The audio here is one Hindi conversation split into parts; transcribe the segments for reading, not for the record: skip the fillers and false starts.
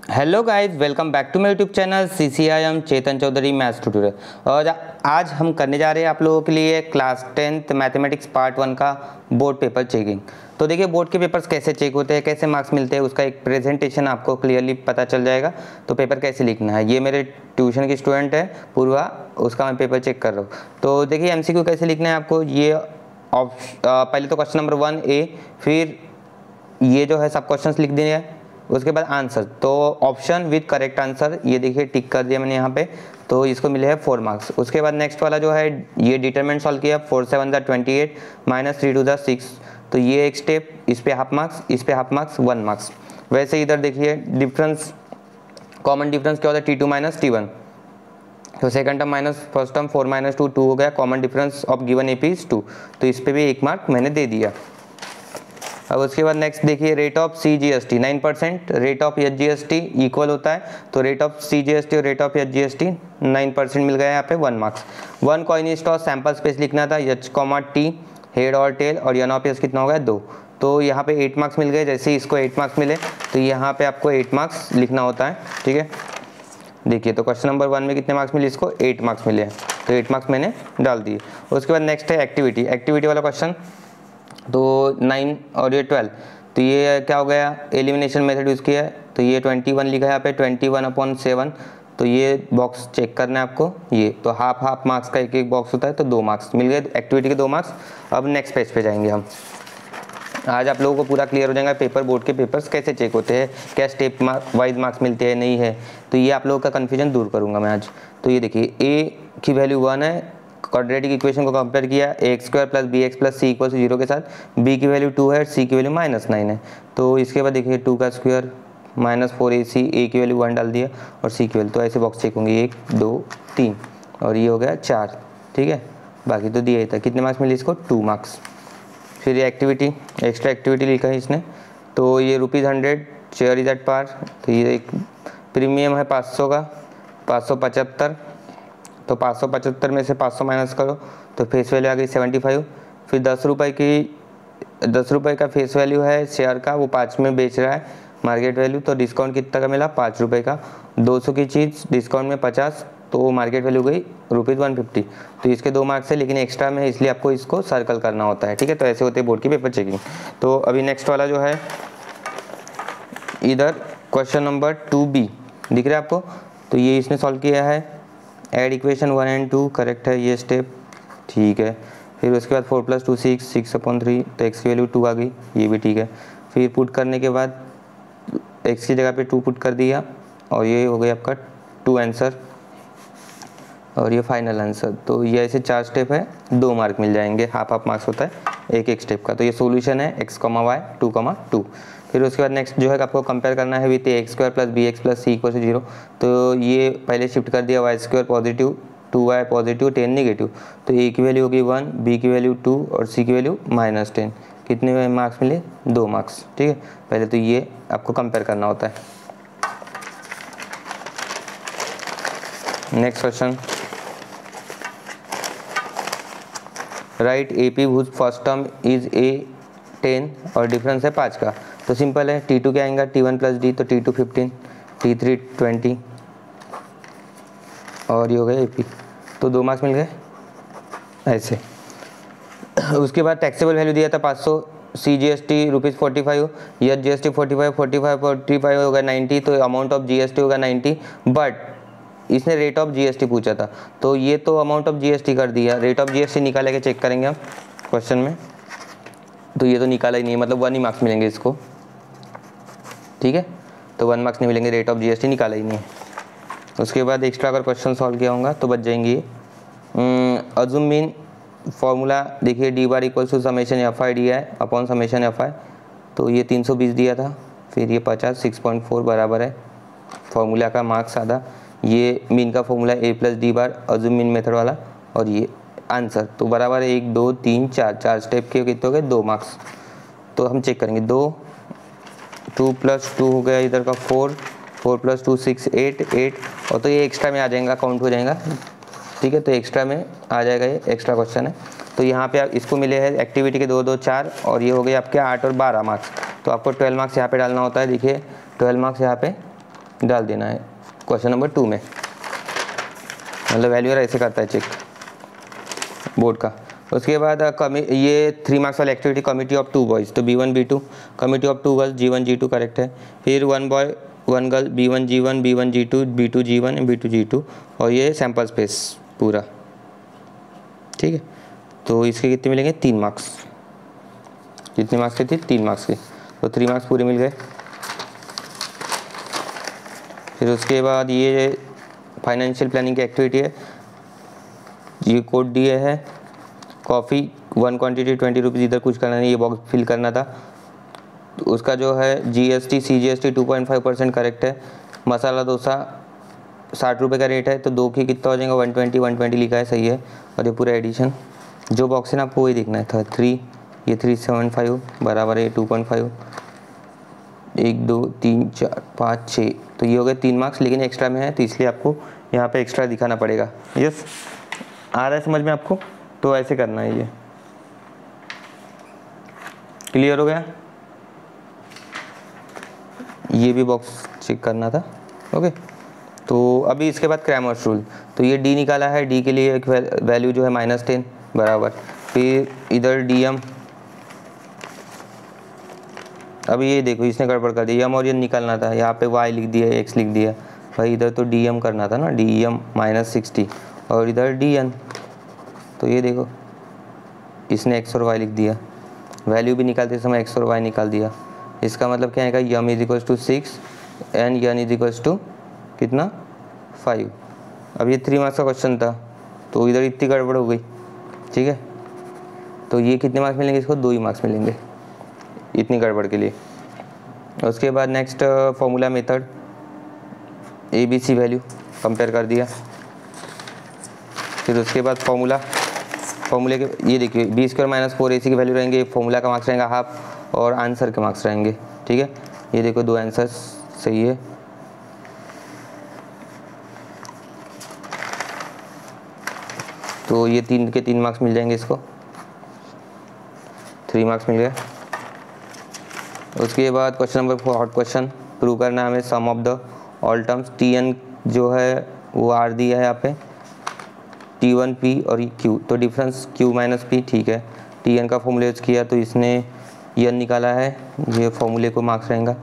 Hello guys, welcome back to my YouTube channel CCI Chetan Chaudhary maths tutor. और आज हम करने जा रहे हैं आप लोगों के लिए क्लास 10th मैथमेटिक्स पार्ट 1 का बोर्ड पेपर चेकिंग। तो देखिए बोर्ड के पेपर्स कैसे चेक होते हैं, कैसे मार्क्स मिलते हैं, उसका एक प्रेजेंटेशन आपको क्लियरली पता चल जाएगा। तो पेपर कैसे लिखना है, ये मेरे ट्यूशन की स्टूडेंट है पूर्वा, उसका मैं पेपर चेक कर रहा हूँ। तो देखिए MCQ कैसे लिखना है आपको, ये पहले तो क्वेश्चन नंबर 1A, फिर ये जो है सब क्वेश्चंस लिख दिए, उसके बाद आंसर। तो ऑप्शन विद करेक्ट आंसर ये देखिए टिक कर दिया मैंने यहाँ पे, तो इसको मिले हैं 4 मार्क्स। उसके बाद नेक्स्ट वाला जो है ये डिटरमिनेंट सॉल्व किया, 4 7 28 -3 2 6, तो ये एक स्टेप, इस पे हाफ मार्क्स, इस पे हाफ मार्क्स, 1 मार्क्स। वैसे इधर देखिए डिफरेंस, कॉमन डिफरेंस क्या होता है, T2 - T1, तो second term minus first term 4 - 2 2 हो गया, common difference of given AP is 2, तो इस पे भी 1 मार्क मैंने दे दिया। अब उसके बाद नेक्स्ट देखिए rate of CGST 9%, rate of SGST equal होता है, तो रेट ऑफ CGST और रेट ऑफ SGST 9% मिल गया यहाँ पे, 1 marks. 1 coin toss sample space लिखना था, H, T हेड और टेल, और N ऑफ S कितना हो गया 2, तो यहाँ पे 8 मार्क्स मिल गए। जैसे ही इसको 8 मार्क्स मिले तो यहाँ पे आपको 8 मार्क्स लिखना होता है, ठीक है। देखिए तो क्वेश्चन नंबर 1 में कितने मार्क्स मिले, इसको 8 मार्क्स मिले हैं, तो 8 मार्क्स मैंने डाल दिए। उसके बाद नेक्स्ट है एक्टिविटी वाला क्वेश्चन, तो 9 और ये 12, तो ये क्या हो गया, एलिमिनेशन मेथड यूज़ किया है, तो ये 21 लिखा है यहाँ पे, 21/7, तो ये बॉक्स चेक करना है आपको, ये तो हाफ मार्क्स का एक बॉक्स होता है, तो 2 मार्क्स मिल गए एक्टिविटी के 2 मार्क्स। अब नेक्स्ट पेज पे जाएंगे हम। आज आप लोगों को पूरा क्लियर हो जाएगा पेपर, बोर्ड के पेपर्स कैसे चेक होते हैं, क्या स्टेप वाइज मार्क्स मिलते हैं, नहीं है, तो ये आप लोगों का कन्फ्यूजन दूर करूँगा मैं आज। तो ये देखिए A की वैल्यू 1 है, क्वाड्रेटिक इक्वेशन को कंपेयर किया x² + bx + c = 0 के साथ, b की वैल्यू 2 है, c की वैल्यू -9 है। तो इसके बाद देखिए 2 का स्क्वायर -4ac, a की वैल्यू 1 डाल दिया और c की वैल्यू, तो ऐसे बॉक्स चेक होंगे 1 2 3 और ये हो गया 4, ठीक है। बाकी तो दिया ही था, कितने मार्क्स मिले इसको, 2 मार्क्स। फिर ये एक्टिविटी, एक्स्ट्रा एक्टिविटी लिखा है इसने, तो ये ₹100 शेयर इज एट पार, तो ये एक प्रीमियम है 500 का, 575, तो 575 में से 500 माइनस करो तो फेस वैल्यू आ गई 75। फिर 10 रुपये का फेस वैल्यू है शेयर का, वो 5 में बेच रहा है मार्केट वैल्यू, तो डिस्काउंट कितना का मिला, 5 रुपये का। 200 की चीज़ डिस्काउंट में 50, तो मार्केट वैल्यू गई ₹150, तो इसके 2 मार्क्स है, लेकिन एक्स्ट्रा में इसलिए आपको इसको सर्कल करना होता है, ठीक है। तो ऐसे होते हैं बोर्ड की पेपर चेकिंग। तो अभी नेक्स्ट वाला जो है इधर क्वेश्चन नंबर 2B दिख रहा है आपको, तो ये इसने सॉल्व किया है, ऐड इक्वेशन 1 और 2 करेक्ट है ये स्टेप, ठीक है। फिर उसके बाद 4 + 2 6, 6/3, तो x की वैल्यू 2 आ गई, ये भी ठीक है। फिर पुट करने के बाद x की जगह पे 2 पुट कर दिया, और ये हो गया आपका 2 आंसर, और ये फाइनल आंसर। तो ये ऐसे 4 स्टेप है, 2 मार्क मिल जाएंगे, हाफ मार्क्स होता है एक स्टेप का। तो ये सोल्यूशन है x, y 2,2। फिर उसके बाद नेक्स्ट जो है आपको कंपेयर करना है विथ x² + bx + c = 0, तो ये पहले शिफ्ट कर दिया, y² positive, 2y positive, 10 negative, तो a की वैल्यू होगी 1, b की वैल्यू 2 और c की वैल्यू -10। कितने मार्क्स मिले, 2 मार्क्स, ठीक है। पहले तो ये आपको कंपेयर करना होता है। Next question, right AP whose first term is A10 और डिफरेंस है 5 का। तो सिंपल है, T2 क्या आएगा, T1 + D, तो T2 15, T3 20 और ये हो गया AP, तो 2 मार्क्स मिल गए ऐसे। उसके बाद टैक्सेबल वैल्यू दिया था 500, CGST ₹45, SGST 45 होगा 90, तो अमाउंट ऑफ GST होगा 90, बट इसने रेट ऑफ GST पूछा था, तो ये तो अमाउंट ऑफ GST कर दिया, रेट ऑफ GST निकाले के चेक करेंगे हम क्वेश्चन में, तो ये तो निकाला ही नहीं है, मतलब 1 ही मार्क्स मिलेंगे इसको, ठीक है। तो 1 मार्क्स नहीं मिलेंगे, रेट ऑफ GST निकाला ही नहीं है। उसके बाद एक्स्ट्रा अगर क्वेश्चन सॉल्व किया होगा तो बच जाएंगे। अजूम मीन फॉर्मूला देखिए, D bar equal to summation FI दिया है अपॉन समेशन FI, तो ये 320 दिया था, फिर ये 50, 6.4 बराबर है फॉर्मूला का मार्क्स आधा। ये मीन का formula A + D bar assume mean method वाला, और ये आंसर, तो बराबर है 1 2 3 4 स्टेप के कितने हो गए, 2 मार्क्स। तो हम चेक करेंगे, 2 + 2 हो गया, इधर का 4 + 2 6 8 और तो ये एक्स्ट्रा में आ जाएगा, काउंट हो जाएगा, ठीक है। तो एक्स्ट्रा में आ जाएगा, ये एक्स्ट्रा क्वेश्चन है। तो यहाँ पे आप इसको मिले हैं एक्टिविटी के 2 2 4, और ये हो गए आपके 8 और 12 मार्क्स। तो आपको 12 मार्क्स यहाँ पे डालना होता है, देखिए 12 मार्क्स यहाँ पे डाल देना है क्वेश्चन नंबर 2 में, मतलब वैल्यूअर ऐसे करता है चेक बोर्ड का। उसके बाद ये 3 मार्क्स वाली एक्टिविटी कमिटी ऑफ 2 बॉयज़, तो B1 B2, committee of 2 girls G1 G2 correct है। फिर 1 boy 1 girl B1 G1 B1 G2 B2 G1 B2 G2, और ये सैम्पल स्पेस पूरा, ठीक है। तो इसके कितने मिलेंगे 3 मार्क्स, कितने मार्क्स के थे 3 मार्क्स के, तो 3 मार्क्स पूरे मिल गए। फिर उसके बाद ये फाइनेंशियल प्लानिंग की एक्टिविटी है, ये कोड दिए है, कॉफ़ी 1 क्वांटिटी 20 रुपीज़, इधर कुछ करना नहीं, ये बॉक्स फिल करना था। तो उसका जो है GST CGST 2.5% करेक्ट है। मसाला डोसा 60 रुपये का रेट है, तो 2 की कितना हो जाएगा 120 लिखा है, सही है। और ये पूरा एडिशन जो बॉक्स है ना आपको वही देखना है था, 3 ये 375 बराबर है 2.5, 1 2 3 4 5 6, तो ये हो गए 3 मार्क्स, लेकिन एक्स्ट्रा में है तो इसलिए आपको यहाँ पे एक्स्ट्रा दिखाना पड़ेगा। यस, आ रहा है समझ में आपको? तो ऐसे करना है, ये क्लियर हो गया? ये भी बॉक्स चेक करना था, ओके। तो अभी इसके बाद क्रैमर्स रूल, तो ये D निकाला है, D के लिए एक वैल्यू जो है -10 बराबर, फिर इधर DM, अभी ये देखो इसने गड़बड़ कर दी, M और N निकालना था, यहाँ पे Y लिख दिया X लिख दिया, भाई इधर तो DM करना था ना, DM -60 और इधर DN, तो ये देखो इसने X और Y लिख दिया, वैल्यू भी निकालते समय X और Y निकाल दिया। इसका मतलब क्या आएगा, M = 6 एंड N = कितना 5। अब ये 3 मार्क्स का क्वेश्चन था, तो इधर इतनी गड़बड़ हो गई, ठीक है। तो ये कितने मार्क्स मिलेंगे, इसको 2 ही मार्क्स मिलेंगे इतनी गड़बड़ के लिए। उसके बाद next formula method, ABC value compare कर दिया। फिर उसके बाद फॉर्मूले के ये देखिए B² - 4AC की वैल्यू रहेंगे, फॉर्मूला का मार्क्स रहेगा हाफ और आंसर के मार्क्स रहेंगे, ठीक है। ये देखो 2 आंसर्स सही है। तो ये 3 के 3 मार्क्स मिल जाएंगे, इसको 3 मार्क्स मिल गए। उसके बाद question number 4 hot question, prove करना है हमें sum of the all terms. TN जो है वो R दिया है यहाँ पे, T1 P और Q, तो डिफरेंस Q - P, ठीक है। TN का फॉर्मूला यूज किया तो इसने N निकाला है, ये फॉर्मूले को मार्क्स रहेगा,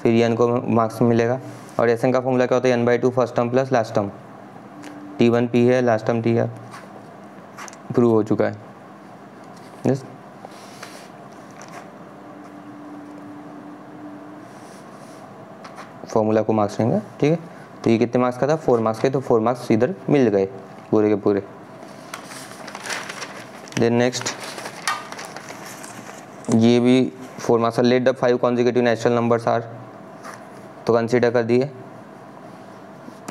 फिर N को मार्क्स मिलेगा। और SN का फॉर्मूला क्या होता है, N/2 first term plus last term, T1 P है, लास्ट टर्म T है, प्रूव हो चुका है। यस, फॉर्मूला को मार्क्स रहेंगे, ठीक है। तो ये कितने मार्क्स का था, 4 मार्क्स के, तो 4 मार्क्स इधर मिल गए पूरे के पूरे। देन नेक्स्ट ये भी 4 marks, let the 5 consecutive natural numbers are, तो कंसीडर कर दिए।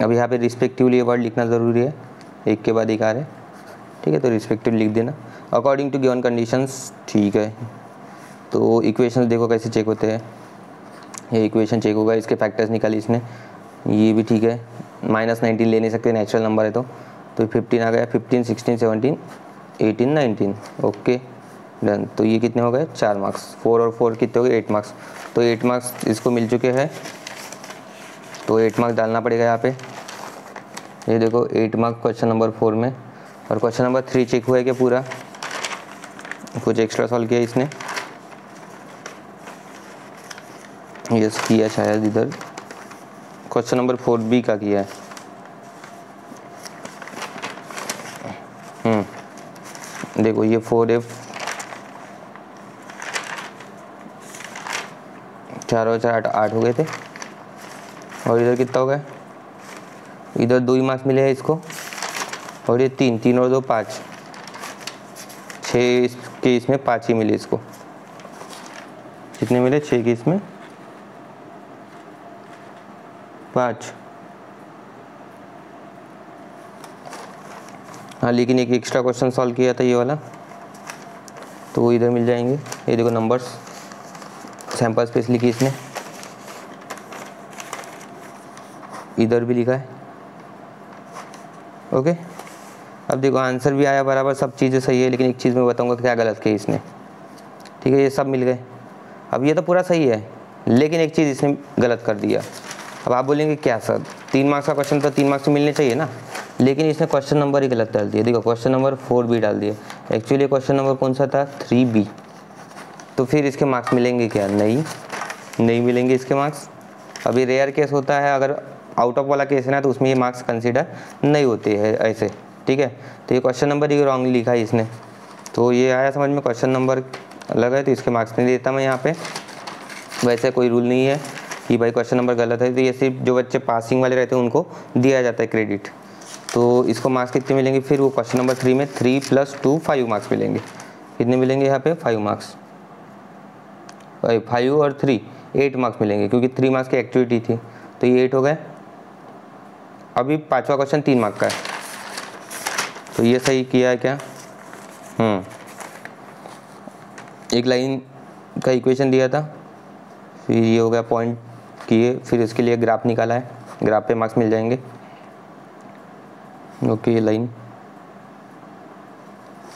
अब यहाँ पे रिस्पेक्टिवली ये वर्ड लिखना ज़रूरी है, एक के बाद एक आ रहे, ठीक है, तो रिस्पेक्टिव लिख देना। अकॉर्डिंग टू गिवन कंडीशंस, ठीक है। तो इक्वेशंस देखो कैसे चेक होते हैं, ये इक्वेशन चेक होगा, इसके फैक्टर्स निकाली इसने, ये भी ठीक है। -19 ले नहीं सकते, नेचुरल नंबर है तो 15 आ गया, 15 16 17 18 19, ओके डन। तो ये कितने हो गए 4 मार्क्स, 4 और 4 कितने हो गए 8 मार्क्स, तो 8 मार्क्स इसको मिल चुके हैं, तो 8 मार्क्स डालना पड़ेगा यहाँ पे। ये देखो 8 मार्क्स क्वेश्चन नंबर 4 में। और क्वेश्चन नंबर 3 चेक हुआ है कि पूरा कुछ एक्स्ट्रा सॉल्व किया इसने, यस किया शायद, इधर क्वेश्चन नंबर 4B का किया है। देखो ये 4F 4 और 4 8 हो गए थे, और इधर कितना हो गया, इधर 2 ही मार्क्स मिले हैं इसको, और ये 3 और 2 5, 6 के इसमें 5 ही मिले इसको, कितने मिले 6 के इसमें 5, हाँ। लेकिन एक एक्स्ट्रा क्वेश्चन सॉल्व किया था ये वाला, तो वो इधर मिल जाएंगे। ये देखो नंबर्स, सैम्पल स्पेस लिखी इसने, इधर भी लिखा है, ओके। अब देखो आंसर भी आया बराबर, सब चीज़ें सही है, लेकिन एक चीज़ मैं बताऊंगा क्या गलत किया इसने, ठीक है। ये सब मिल गए, अब ये तो पूरा सही है, लेकिन एक चीज़ इसने गलत कर दिया, अब आप बोलेंगे क्या सर 3 मार्क्स का क्वेश्चन तो 3 मार्क्स मिलने चाहिए ना, लेकिन इसने क्वेश्चन नंबर ही गलत डाल दिया। देखो क्वेश्चन नंबर 4B डाल दिया, एक्चुअली क्वेश्चन नंबर कौन सा था 3B। तो फिर इसके मार्क्स मिलेंगे क्या? नहीं मिलेंगे इसके मार्क्स। अभी रेयर केस होता है, अगर आउट ऑफ वाला केस है ना तो उसमें ये मार्क्स कंसीडर नहीं होते हैं ऐसे, ठीक है। तो ये क्वेश्चन नंबर ही रॉन्गली लिखा है इसने, तो ये आया समझ में, क्वेश्चन नंबर अलग है तो इसके मार्क्स नहीं देता मैं यहाँ पे। वैसे कोई रूल नहीं है कि भाई क्वेश्चन नंबर गलत है, तो ये सिर्फ जो बच्चे पासिंग वाले रहते हैं उनको दिया जाता है क्रेडिट। तो इसको मार्क्स कितने मिलेंगे फिर? वो क्वेश्चन नंबर 3 में 3 + 2 5 मार्क्स मिलेंगे। कितने मिलेंगे यहाँ पे? 5 मार्क्स। 5 और 3 8 मार्क्स मिलेंगे, क्योंकि 3 मार्क्स की एक्टिविटी थी, तो ये 8 हो गए। अभी 5वां क्वेश्चन 3 मार्क्स का है, तो ये सही किया है क्या? एक लाइन का इक्वेशन दिया था, फिर ये हो गया पॉइंट किए, फिर इसके लिए ग्राफ निकाला है, ग्राफ पे मार्क्स मिल जाएंगे। ओके, ये लाइन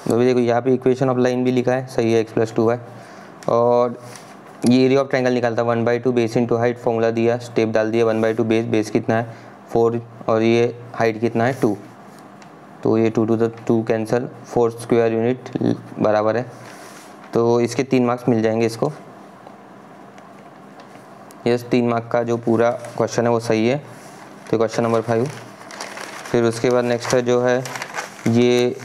अभी देखो यहाँ पे इक्वेशन ऑफ लाइन भी लिखा है, सही है, x + 2 है। और ये एरिया ऑफ ट्रायंगल निकालता 1/2 बेस इंटू हाइट, फॉर्मूला दिया, स्टेप डाल दिया, 1/2 बेस कितना है 4 और ये हाइट कितना है 2, तो ये 2 to 2 कैंसिल, 4 स्क्वायर यूनिट बराबर है। तो इसके 3 मार्क्स मिल जाएंगे इसको। यस, 3 मार्क का जो पूरा क्वेश्चन है वो सही है, तो क्वेश्चन नंबर 5। फिर उसके बाद नेक्स्ट है जो है ये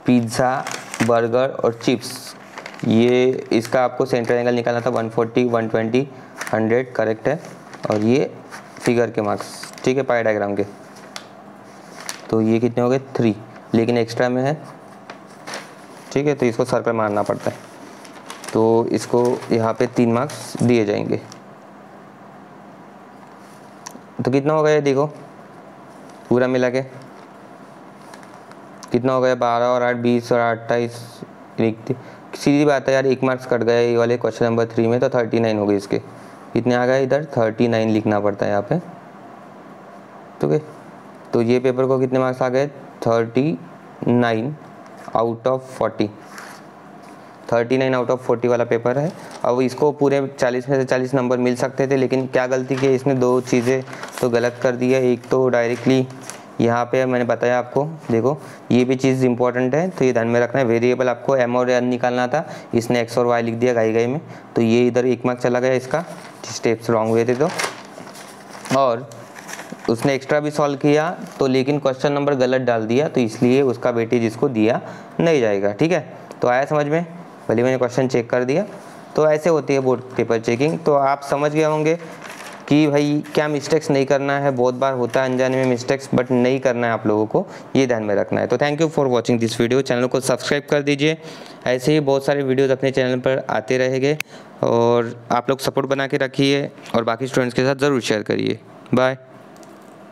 पिज़्ज़ा, बर्गर और चिप्स, ये इसका आपको सेंटर एंगल निकालना था 140, 120, 100 करेक्ट है। और ये फिगर के मार्क्स, ठीक है, पाई डायग्राम के। तो ये कितने हो गए 3, लेकिन एक्स्ट्रा में है, ठीक है, तो इसको सर्कल मारना पड़ता है, तो इसको यहाँ पे 3 मार्क्स दिए जाएंगे। तो कितना हो गया देखो पूरा मिला के कितना हो गया 12 और 8 20 और 28। सीधी बात है यार, 1 मार्क्स कट गया ये वाले क्वेश्चन नंबर 3 में, तो 39 हो गए इसके। कितने आ गए इधर? 39 लिखना पड़ता है यहाँ पे, ठीक है। तो ये पेपर को कितने मार्क्स आ गए? 39 आउट ऑफ 40, 39 आउट ऑफ 40 वाला पेपर है। अब इसको पूरे 40 में से 40 नंबर मिल सकते थे, लेकिन क्या गलती की इसने, 2 चीज़ें तो गलत कर दी है। एक तो डायरेक्टली यहाँ पे मैंने बताया आपको, देखो ये भी चीज़ इंपॉर्टेंट है, तो ये ध्यान में रखना है। वेरिएबल आपको m और n निकालना था, इसने x और y लिख दिया गाई में, तो ये इधर 1 मार्क चला गया इसका, स्टेप्स रॉन्ग हुए थे तो। और उसने एक्स्ट्रा भी सॉल्व किया तो, लेकिन क्वेश्चन नंबर गलत डाल दिया, तो इसलिए उसका वेटेज इसको दिया नहीं जाएगा, ठीक है। तो आया समझ में? भले मैंने क्वेश्चन चेक कर दिया। तो ऐसे होती है बोर्ड पेपर चेकिंग। तो आप समझ गए होंगे कि भाई क्या मिस्टेक्स नहीं करना है। बहुत बार होता है अनजाने में मिस्टेक्स, बट नहीं करना है आप लोगों को, ये ध्यान में रखना है। तो thank you for watching this video. Channel को सब्सक्राइब कर दीजिए, ऐसे ही बहुत सारे वीडियोज़ अपने चैनल पर आते रहेंगे, और आप लोग सपोर्ट बना के रखिए और बाकी स्टूडेंट्स के साथ ज़रूर शेयर करिए। बाय।